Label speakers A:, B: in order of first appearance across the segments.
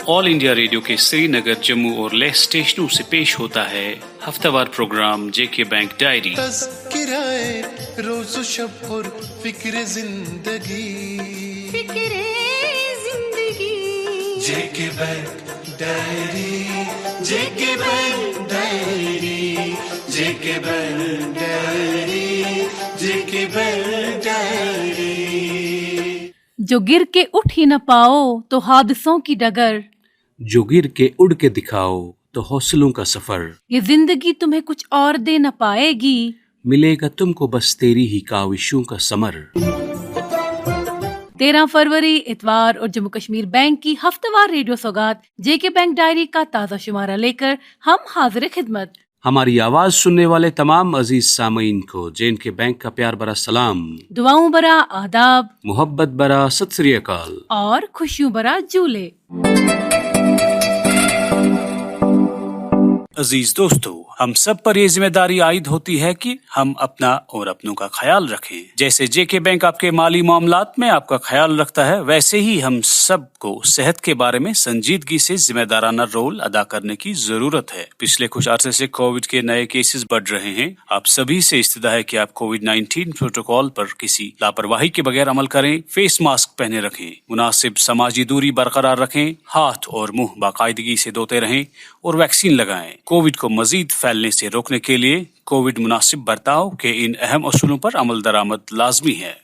A: All India radio के श्रीनगर, जम्मू और लेह स्टेशनों से पेश होता है हफ्तावार प्रोग्राम जेके बैंक डायरी।
B: तज़किराए रोज़ शब और फिक्र जिंदगी जेके बैंक डायरी, जेके बैंक डायरी, जेके बैंक डायरी, जेके बैंक डायरी।
C: जो गिर के उठ ही न पाओ तो हादसों की डगर,
A: जो गिर के उड़ के दिखाओ तो हौसलों का सफर।
C: ये जिंदगी तुम्हें कुछ और दे न पाएगी,
A: मिलेगा तुमको बस तेरी ही काविशों का समर।
C: 13 फरवरी इतवार और जम्मू कश्मीर बैंक की हफ्तावार रेडियो सौगात जेके बैंक डायरी का ताज़ा शुमारा लेकर हम हाजिर खिदमत।
A: हमारी आवाज सुनने वाले तमाम अजीज सामीन को जेके बैंक का प्यार भरा सलाम,
C: दुआओं भरा आदाब,
A: मोहब्बत भरा सत श्री अकाल
C: और खुशियों भरा जूले।
A: अजीज दोस्तों, हम सब पर ये जिम्मेदारी आयद होती है कि हम अपना और अपनों का ख्याल रखें। जैसे जेके बैंक आपके माली मामलात में आपका ख्याल रखता है, वैसे ही हम सब को सेहत के बारे में संजीदगी से जिम्मेदाराना रोल अदा करने की जरूरत है। पिछले कुछ अरसे से कोविड के नए केसेस बढ़ रहे हैं। आप सभी से इस्तदा है कि आप कोविड-19 प्रोटोकॉल पर किसी लापरवाही के बगैर अमल करें, फेस मास्क पहने रखें, मुनासिब समाजी दूरी बरकरार रखें, हाथ और मुंह बाकायदगी से धोते रहें और वैक्सीन लगाएं। कोविड को मजीद फैलने से रोकने के लिए कोविड मुनासिब बर्ताव के इन अहम असूलों पर अमल दरामद लाजमी है।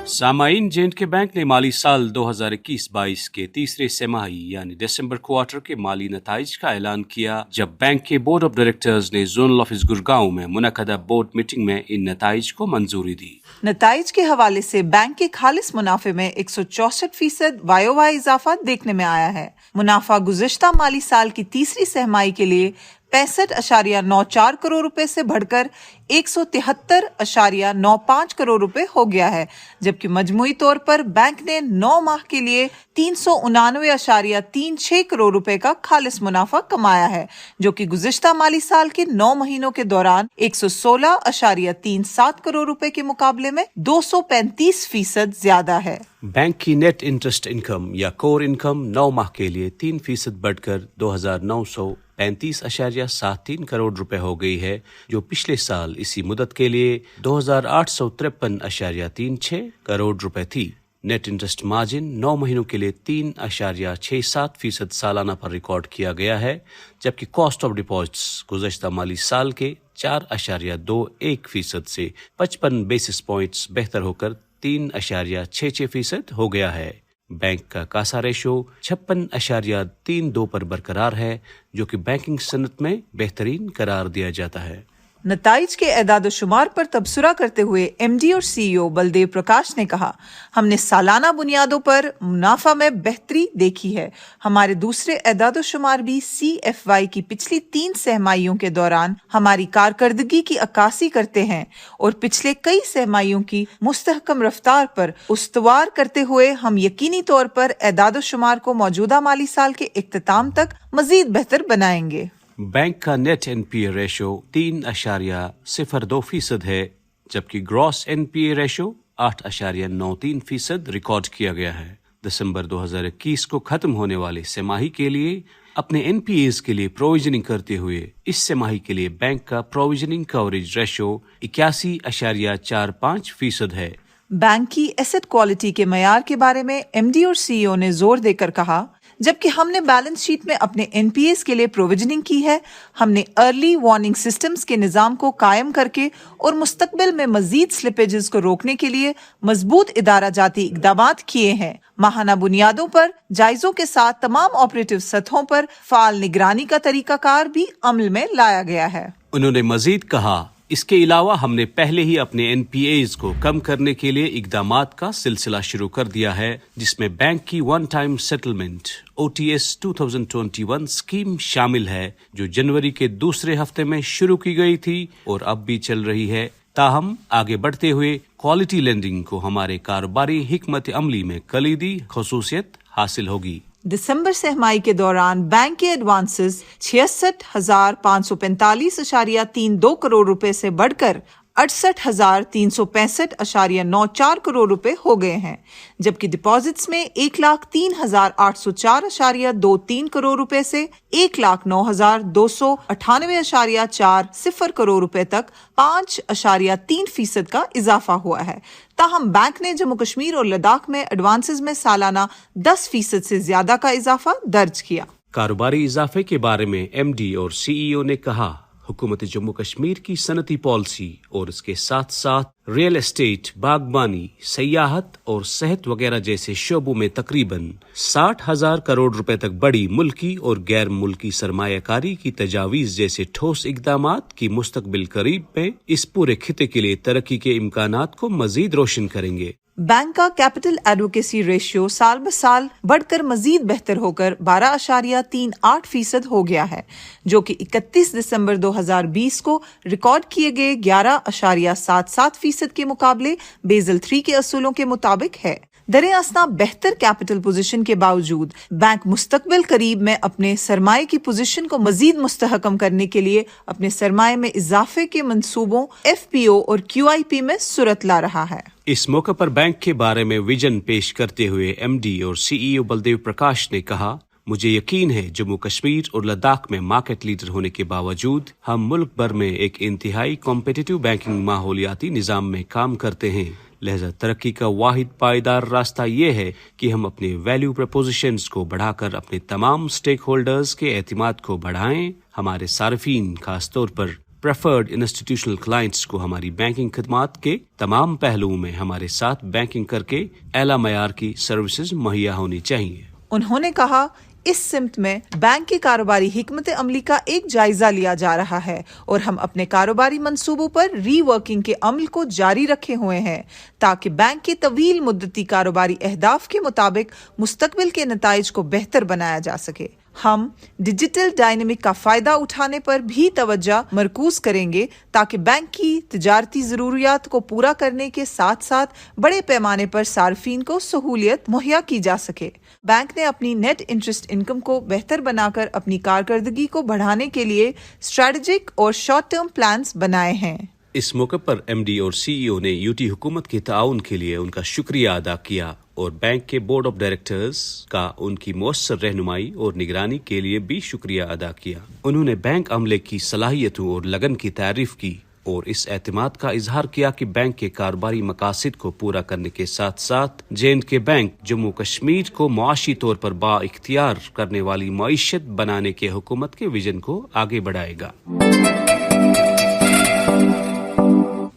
A: सामाइन, जेके बैंक ने माली साल 2021-22 के तीसरे तिमाही यानी दिसंबर क्वार्टर के माली नताइज का ऐलान किया, जब बैंक के बोर्ड ऑफ डायरेक्टर्स ने जोनल ऑफिस गुड़गांव में मुनक्कदा बोर्ड मीटिंग में इन नताइज को मंजूरी दी।
D: नताइज के हवाले से बैंक के खालिस मुनाफे में 164% वाई इजाफा देखने में आया है। मुनाफा गुज़िश्ता माली साल की तीसरी तिमाही के लिए 65.94 करोड़ रुपए से बढ़कर 173.95 करोड़ रुपए हो गया है, जबकि मजमूई तौर पर बैंक ने 9 माह के लिए 389.36 करोड़ रुपए का खालिस मुनाफा कमाया है, जो कि गुज़िश्ता माली साल के 9 महीनों के दौरान 116.37 करोड़ रुपए के मुकाबले में 235% ज्यादा है।
A: बैंक की नेट इंटरेस्ट इनकम या कोर इनकम 9 माह के लिए 3% बढ़कर 2,935.73 करोड़ रुपए हो गई है, जो पिछले साल इसी मुद्दत के लिए 2,853.36 करोड़ रुपए थी। नेट इंटरेस्ट मार्जिन 9 महीनों के लिए 3.67% सालाना पर रिकॉर्ड किया गया है, जबकि कॉस्ट ऑफ डिपॉजिट्स गुज़श्ता माली साल के 4.21% से 55 बेसिस पॉइंट्स बेहतर होकर 3.66% हो गया है। बैंक का कासा रेशो 56.32 पर बरकरार है, जो कि बैंकिंग सनत में बेहतरीन करार दिया जाता है।
D: नताइज के एदाद शुमार पर तबसरा करते हुए एमडी और सीईओ बलदेव प्रकाश ने कहा, हमने सालाना बुनियादों पर मुनाफा में बेहतरी देखी है। हमारे दूसरे एदाद शुमार भी CFY की पिछली 3 तिमाहियों के दौरान हमारी कारकर्दगी की अक्कासी करते हैं और पिछले कई तिमाहियों की मुस्तहकम रफ्तार पर उस्तवार करते हुए हम यकीनी तौर पर एदाद शुमार को मौजूदा माली साल के इख्तिताम तक मजीद बेहतर बनाएंगे।
A: बैंक का नेट NPA रेशो 3.02% है, जबकि ग्रॉस NPA रेशो 8.93% रिकॉर्ड किया गया है। दिसंबर 2021 को खत्म होने वाले तिमाही के लिए अपने NPAs के लिए प्रोविजनिंग करते हुए इस तिमाही के लिए बैंक का प्रोविजनिंग कवरेज रेशो 81.45% है।
D: बैंक की एसेट क्वालिटी के मयार के बारे में एमडी और सीईओ ने जोर देकर कहा, जबकि हमने बैलेंस शीट में अपने एनपीएस के लिए प्रोविजनिंग की है, हमने अर्ली वार्निंग सिस्टम्स के निजाम को कायम करके और मुस्तकबिल में मजीद स्लिपेजेस को रोकने के लिए मजबूत इदारा जाती इक़दामात किए हैं। माहाना बुनियादों पर जायजों के साथ तमाम ऑपरेटिव सतहों पर फाल निगरानी का तरीकाकार भी अमल में लाया गया है।
A: उन्होंने मजीद कहा, इसके अलावा हमने पहले ही अपने NPAs को कम करने के लिए इक़दामात का सिलसिला शुरू कर दिया है, जिसमें बैंक की one time settlement OTS 2021 scheme शामिल है, जो जनवरी के दूसरे हफ्ते में शुरू की गई थी और अब भी चल रही है। ताहम आगे बढ़ते हुए क्वालिटी लेंडिंग को हमारे कारोबारी हिकमत अमली में कलीदी खसूसियत हासिल होगी।
D: दिसंबर तिमाही के दौरान बैंक के एडवांसेस 66,545.32 करोड़ रुपए से बढ़कर 68,365.94 करोड़ रुपए हो गए हैं, जबकि डिपॉजिट्स में 1,03,804.23 करोड़ रुपए से 1,09,298.40 करोड़ रुपए तक 5.3% का इजाफा हुआ है। ताहम बैंक ने जम्मू कश्मीर और लद्दाख में एडवांसेस में सालाना 10% से ज्यादा का इजाफा दर्ज किया।
E: कारोबारी इजाफे के बारे में एमडी और सीईओ ने कहा, हुकूमत जम्मू कश्मीर की सनती पॉलिसी और इसके साथ साथ रियल एस्टेट, बागबानी, सयाहत और सेहत वगैरह जैसे शोबों में तकरीबन 60,000 करोड़ रुपए तक बड़ी मुल्की और गैर मुल्की सरमायाकारी की तजावीज़ जैसे ठोस इक़दामात की मुस्तकबिल करीब में इस पूरे खिते के लिए तरक्की के इम्कानात को मजीद रोशन करेंगे।
D: बैंक का कैपिटल एडवोकेसी रेशियो साल ब साल बढ़कर मजीद बेहतर होकर 12.38% हो गया है, जो कि 31 दिसंबर 2020 को रिकॉर्ड किए गए 11.77% के मुकाबले बेज़ल 3 के असूलों के मुताबिक है। दरे असना बेहतर कैपिटल पोजीशन के बावजूद बैंक मुस्तकबिल करीब में अपने सरमाए की पोजीशन को मजीद मुस्तहकम करने के लिए अपने सरमाए में इजाफे के मंसूबों एफपीओ और क्यूआईपी में सूरत ला रहा है।
E: इस मौके पर बैंक के बारे में विजन पेश करते हुए एमडी और सीईओ बलदेव प्रकाश ने कहा, मुझे यकीन है जम्मू कश्मीर और लद्दाख में मार्केट लीडर होने के बावजूद हम मुल्क भर में एक इंतहाई कॉम्पिटिटिव बैंकिंग माहौलियाती निज़ाम में काम करते हैं। लिहाजा तरक्की का वाहिद पायदार रास्ता ये है कि हम अपने वैल्यू प्रपोजिशंस को बढ़ाकर अपने तमाम स्टेक होल्डर्स के एतमाद को बढ़ाएं। हमारे सार्फिन खास तौर पर प्रेफर्ड इंस्टीट्यूशनल क्लाइंट्स को हमारी बैंकिंग खदमात के तमाम पहलुओं में हमारे साथ बैंकिंग करके एला मयार की सर्विसेज मुहैया होनी चाहिए।
D: उन्होंने कहा, इस सिमत में बैंक की कारोबारी हिकमत अमली का एक जायजा लिया जा रहा है और हम अपने कारोबारी मंसूबों पर रीवर्किंग के अमल को जारी रखे हुए हैं ताकि बैंक के तवील मुद्दती कारोबारी अहदाफ के मुताबिक मुस्तकबिल के नताइज को बेहतर बनाया जा सके। हम डिजिटल डायनेमिक का फायदा उठाने पर भी तवज्जो मरकूज करेंगे ताकि बैंक की तिजारती जरूरियात को पूरा करने के साथ साथ बड़े पैमाने पर सार्फिन को सहूलियत मुहैया की जा सके। बैंक ने अपनी नेट इंटरेस्ट इनकम को बेहतर बनाकर अपनी कारकर्दगी को बढ़ाने के लिए स्ट्रेटेजिक और शॉर्ट टर्म प्लान्स बनाए हैं।
E: इस मौके पर एमडी और सीईओ ने यूटी हुकूमत के ताउन के लिए उनका शुक्रिया अदा किया और बैंक के बोर्ड ऑफ डायरेक्टर्स का उनकी मौसर रहनुमाई और निगरानी के लिए भी शुक्रिया अदा किया। उन्होंने बैंक अमले की सलाहियतों और लगन की तारीफ की और इस एतमाद का इजहार किया कि बैंक के कारोबारी मकासद को पूरा करने के साथ साथ J&K बैंक जम्मू कश्मीर को मुआशी तौर पर बाइख्तियार करने वाली मईशत बनाने के हुकूमत के विजन को आगे बढ़ाएगा।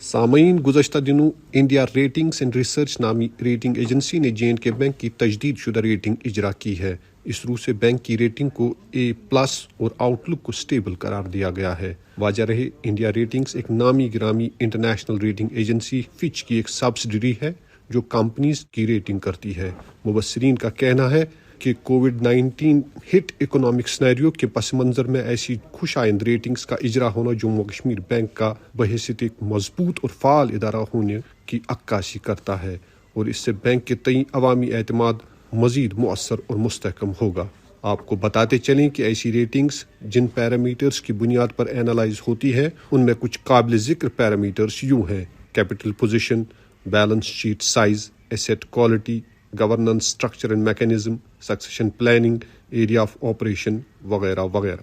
F: सामईन, गुज़श्ता दिनों इंडिया रेटिंग्स एंड रिसर्च नामी रेटिंग एजेंसी ने J&K बैंक की तजदीद शुदा रेटिंग इजरा की है। इस रूह से बैंक की रेटिंग को A+ और आउटलुक को स्टेबल करार दिया गया है। वाजह रहे, इंडिया रेटिंग्स एक नामी गिरामी इंटरनेशनल रेटिंग एजेंसी फिच की एक सब्सिडरी है जो कंपनीज की रेटिंग करती है। मुबस्सिरीन का कहना है कि कोविड-19 हिट इकोनॉमिक सिनेरियो के पस मंजर में ऐसी खुश आइंद रेटिंग्स का इजरा होना जम्मू कश्मीर बैंक का बहैसियत एक मजबूत और फाल इदारा होने की अक्कासी करता है और इससे बैंक के तई अवामी एतमाद मजीद मुअस्सर और मुस्तहकम होगा। आपको बताते चलें कि ऐसी रेटिंग्स जिन पैरामीटर्स की बुनियाद पर एनालाइज होती है उनमें कुछ काबिल जिक्र पैरामीटर्स यूं हैं: capital position, balance sheet size, asset quality, governance structure and mechanism, succession planning, area of operation वगैरह वगैरह।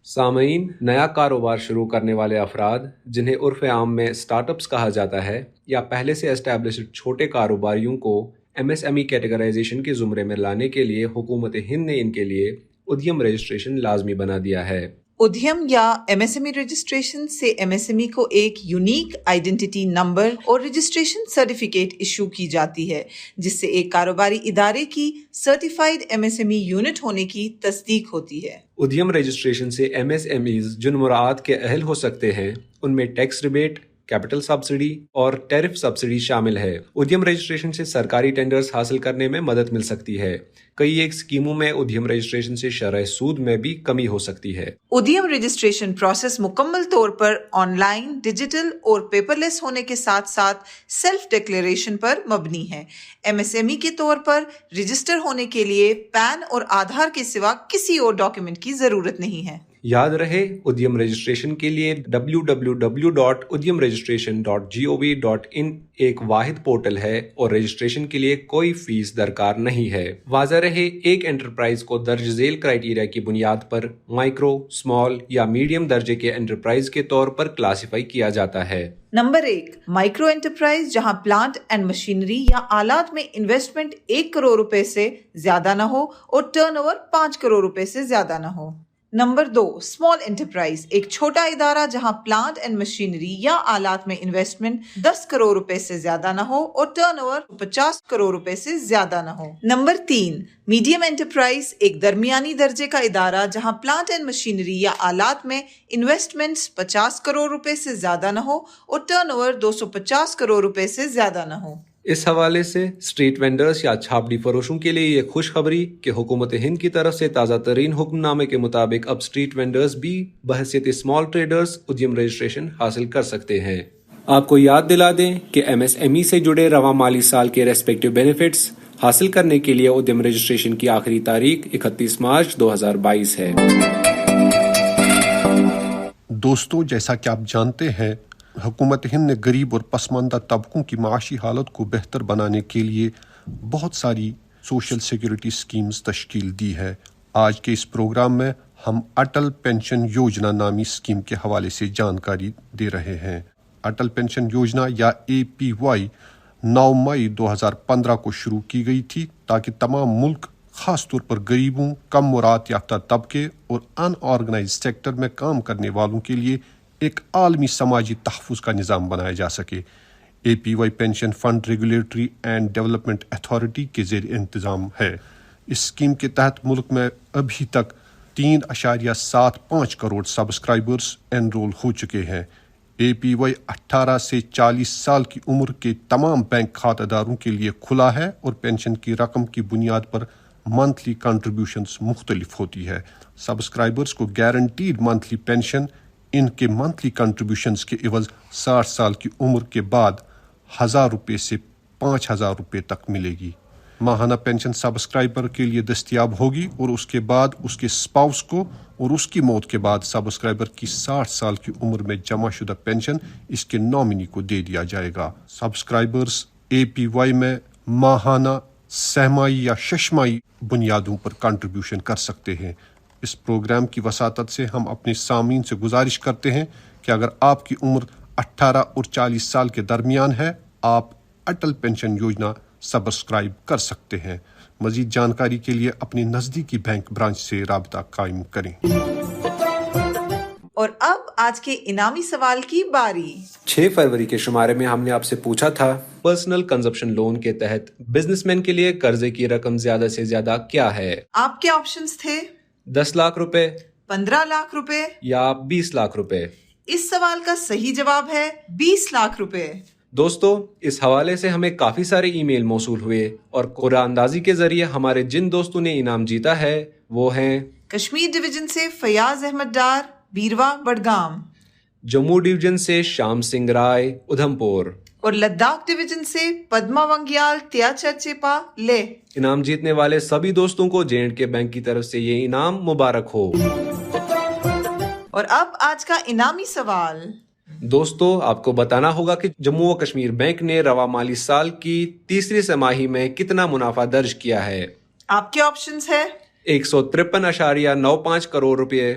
G: सामईन, नया कारोबार शुरू करने वाले अफराद जिन्हें उर्फ आम में स्टार्टअप्स कहा जाता है या पहले से एस्टैब्लिश्ड छोटे कारोबारियों को MSME कैटेगराइजेशन के ज़ुमरे में लाने के लिए हुकूमत हिंद ने इनके लिए उद्यम रजिस्ट्रेशन लाजमी बना दिया है।
D: उद्यम या MSME रजिस्ट्रेशन से MSME को एक यूनिक आइडेंटिटी नंबर और रजिस्ट्रेशन सर्टिफिकेट इशू की जाती है, जिससे एक कारोबारी इदारे की सर्टिफाइड MSME यूनिट होने की तस्दीक होती है।
G: उद्यम रजिस्ट्रेशन से MSMEs जिन मुराद के अहल हो सकते हैं उनमें टैक्स रिबेट, कैपिटल सब्सिडी और टैरिफ सब्सिडी शामिल है। उद्यम रजिस्ट्रेशन से सरकारी टेंडर्स हासिल करने में मदद मिल सकती है। कई एक स्कीमों में उद्यम रजिस्ट्रेशन से शरह सूद में भी कमी हो सकती है।
D: उद्यम रजिस्ट्रेशन प्रोसेस मुकम्मल तौर पर ऑनलाइन, डिजिटल और पेपरलेस होने के साथ साथ सेल्फ डिक्लेरेशन पर मबनी है। MSME के तौर पर रजिस्टर होने के लिए पैन और आधार के सिवा किसी और डॉक्यूमेंट की जरूरत नहीं है।
G: یاد رہے ادیم رجسٹریشن کے لیے www.udyamregistration.gov.in ایک واحد پورٹل ہے اور رجسٹریشن کے لیے کوئی فیس درکار نہیں ہے۔ واضح رہے ایک انٹرپرائز کو درج ذیل کرائیٹیریا کی بنیاد پر مائکرو، اسمال یا میڈیم درجے کے انٹرپرائز کے طور پر کلاسیفائی کیا جاتا ہے۔
D: نمبر 1، مائکرو انٹرپرائز جہاں پلانٹ اینڈ مشینری یا آلات میں انویسٹمنٹ 1 کروڑ روپے سے زیادہ نہ ہو اور ٹرن اوور 5 کروڑ روپے سے زیادہ نہ ہو۔ نمبر 2، اسمال انٹرپرائز ایک چھوٹا ادارہ جہاں پلانٹ اینڈ مشینری یا آلات میں انویسٹمنٹ 10 کروڑ روپے سے زیادہ نہ ہو اور ٹرن اوور 50 کروڑ روپے سے زیادہ نہ ہو۔ نمبر 3، میڈیم انٹرپرائز ایک درمیانی درجے کا ادارہ جہاں پلانٹ اینڈ مشینری یا آلات میں انویسٹمنٹس 50 کروڑ روپے سے زیادہ نہ ہو اور ٹرن اوور 250 کروڑ روپے سے زیادہ نہ ہو۔ اس حوالے سے اسٹریٹ وینڈرز یا چھاپڑی فروشوں کے لیے یہ خوشخبری کہ حکومت ہند کی طرف سے تازہ ترین حکم نامے کے مطابق اب اسٹریٹ وینڈرز بھی بحیثیت اسمال ٹریڈرز ادیم رجسٹریشن حاصل کر سکتے ہیں۔ آپ کو یاد دلا دیں کہ MSME سے جڑے رواں مالی سال کے ریسپیکٹو بینیفٹس حاصل کرنے کے لیے ادیم رجسٹریشن کی آخری تاریخ 31 مارچ 2022 ہے۔
F: دوستوں، جیسا کہ آپ جانتے ہیں، حکومت ہند نے غریب اور پسماندہ طبقوں کی معاشی حالت کو بہتر بنانے کے لیے بہت ساری سوشل سیکیورٹی سکیمز تشکیل دی ہے۔ آج کے اس پروگرام میں ہم اٹل پینشن یوجنا نامی سکیم کے حوالے سے جانکاری دے رہے ہیں۔ اٹل پینشن یوجنا یا APY 9 مئی 2015 کو شروع کی گئی تھی تاکہ تمام ملک، خاص طور پر غریبوں، کم مراعات یافتہ طبقے اور ان آرگنائزڈ سیکٹر میں کام کرنے والوں کے لیے ایک عالمی سماجی تحفظ کا نظام بنایا جا سکے۔ APY pension fund regulatory and development authority کے زیر انتظام ہے۔ اس اسکیم کے تحت ملک میں ابھی تک 3.75 کروڑ سبسکرائبرز انرول ہو چکے ہیں۔ APY 18 سے 40 سال کی عمر کے تمام بینک کھاتہ داروں کے لیے کھلا ہے اور پینشن کی رقم کی بنیاد پر منتھلی کنٹریبیوشنز مختلف ہوتی ہے۔ سبسکرائبرز کو گارنٹیڈ منتھلی پینشن ان کے منتھلی کنٹریبیوشنز کے عوض 60 سال کی عمر کے بعد 1000 روپے سے 5000 روپے تک ملے گی۔ ماہانہ پینشن سبسکرائبر کے لیے دستیاب ہوگی اور اس کے بعد اس کے اسپاؤس کو اور اس کی موت کے بعد سبسکرائبر کی 60 سال کی عمر میں جمع شدہ پینشن اس کے نامنی کو دے دیا جائے گا۔ سبسکرائبرز APY میں ماہانہ، سہمائی یا ششمائی بنیادوں پر کنٹریبیوشن کر سکتے ہیں۔ اس پروگرام کی وساطت سے ہم اپنے سامعین سے گزارش کرتے ہیں کہ اگر آپ کی عمر 18 اور 40 سال کے درمیان ہے، آپ اٹل پینشن یوجنا سبسکرائب کر سکتے ہیں۔ مزید جانکاری کے لیے اپنے نزدیکی بینک برانچ سے رابطہ قائم کریں۔
D: اور اب آج کے انعامی سوال کی باری۔
G: 6 فروری کے شمارے میں ہم نے آپ سے پوچھا تھا پرسنل کنزپشن لون کے تحت بزنس مین کے لیے قرضے کی رقم زیادہ سے زیادہ کیا ہے؟
D: آپ کے آپشنز تھے
G: 10 لاکھ روپے،
D: 15 لاکھ روپے
G: یا 20 لاکھ روپے۔
D: اس سوال کا صحیح جواب ہے 20 لاکھ روپے۔
G: دوستو، اس حوالے سے ہمیں کافی سارے ای میل موصول ہوئے اور قرعہ اندازی کے ذریعے ہمارے جن دوستوں نے انعام جیتا ہے وہ ہیں
D: کشمیر ڈویژن سے فیاض احمد ڈار، بیروا، بڈگام،
G: جموں ڈویژن سے شام سنگھ رائے، ادھمپور،
D: اور لداخ ڈویژن سے پدما ونگیال، تیا چرچیپا، لے۔
G: انعام جیتنے والے سبھی دوستوں کو JNK بینک کی طرف سے یہ انعام مبارک ہو۔
D: اور اب آج کا انعامی سوال۔
G: دوستو، آپ کو بتانا ہوگا کہ جموں و کشمیر بینک نے رواں مالی سال کی تیسری سماہی میں کتنا منافع درج کیا ہے؟
D: آپ کے آپشنز ہے
G: 153.95 کروڑ روپے،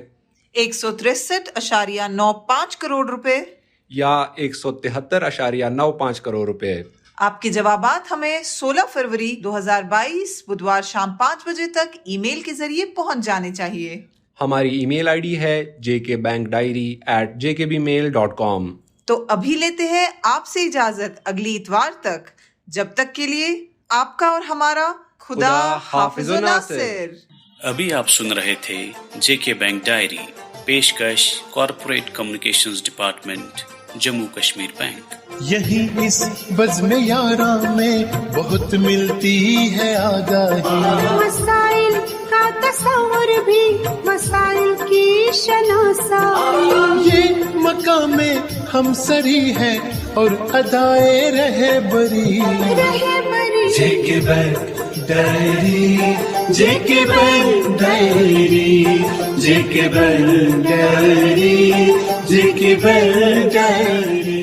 D: 163.95 کروڑ روپے،
G: یا 173.95 کروڑ روپے۔
D: آپ کے جوابات ہمیں 16 فروری 2022 بدوار شام 5 بجے تک ای میل کے ذریعے پہنچ جانے چاہیے۔
G: ہماری ای میل آئی ڈی ہے jkbankdiary@jkbmail.com۔
D: تو ابھی لیتے ہیں آپ سے اجازت اگلی اتوار تک، جب تک کے لیے آپ کا اور ہمارا خدا حافظ و ناصر۔
A: ابھی آپ سن رہے تھے JK بینک ڈائری، پیشکش corporate communications department, Jammu Kashmir bank.
B: یہی اس بزم یاراں میں بہت ملتی ہے آگاہی،
H: مسائل کا تصور بھی مسائل کی شناسائی،
B: یہ مقام ہم سری ہے اور ادائے رہے بری۔ JK bank diary, JK Bank Diary, JK Bank Diary, JK Bank Diary.